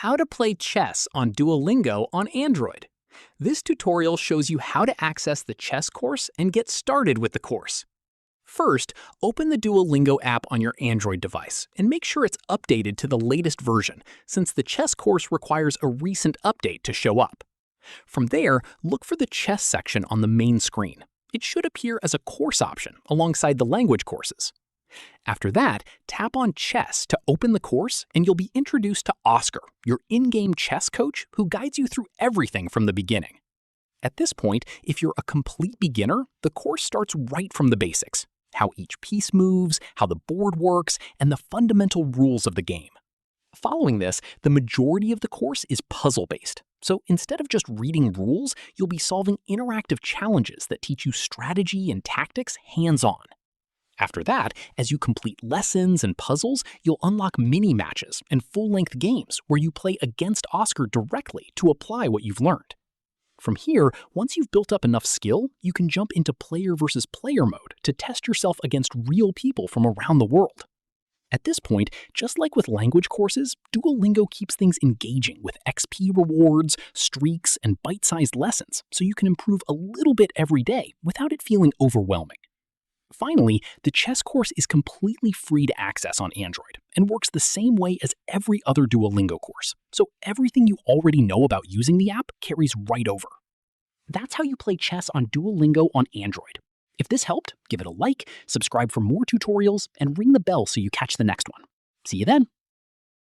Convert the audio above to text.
How to play chess on Duolingo on Android. This tutorial shows you how to access the chess course and get started with the course. First, open the Duolingo app on your Android device and make sure it's updated to the latest version, since the chess course requires a recent update to show up. From there, look for the chess section on the main screen. It should appear as a course option alongside the language courses. After that, tap on Chess to open the course and you'll be introduced to Oscar, your in-game chess coach who guides you through everything from the beginning. At this point, if you're a complete beginner, the course starts right from the basics: how each piece moves, how the board works, and the fundamental rules of the game. Following this, the majority of the course is puzzle-based. So instead of just reading rules, you'll be solving interactive challenges that teach you strategy and tactics hands-on. After that, as you complete lessons and puzzles, you'll unlock mini-matches and full-length games where you play against Oscar directly to apply what you've learned. From here, once you've built up enough skill, you can jump into player versus player mode to test yourself against real people from around the world. At this point, just like with language courses, Duolingo keeps things engaging with XP rewards, streaks, and bite-sized lessons, so you can improve a little bit every day without it feeling overwhelming. Finally, the chess course is completely free to access on Android and works the same way as every other Duolingo course, so everything you already know about using the app carries right over. That's how you play chess on Duolingo on Android. If this helped, give it a like, subscribe for more tutorials, and ring the bell so you catch the next one. See you then!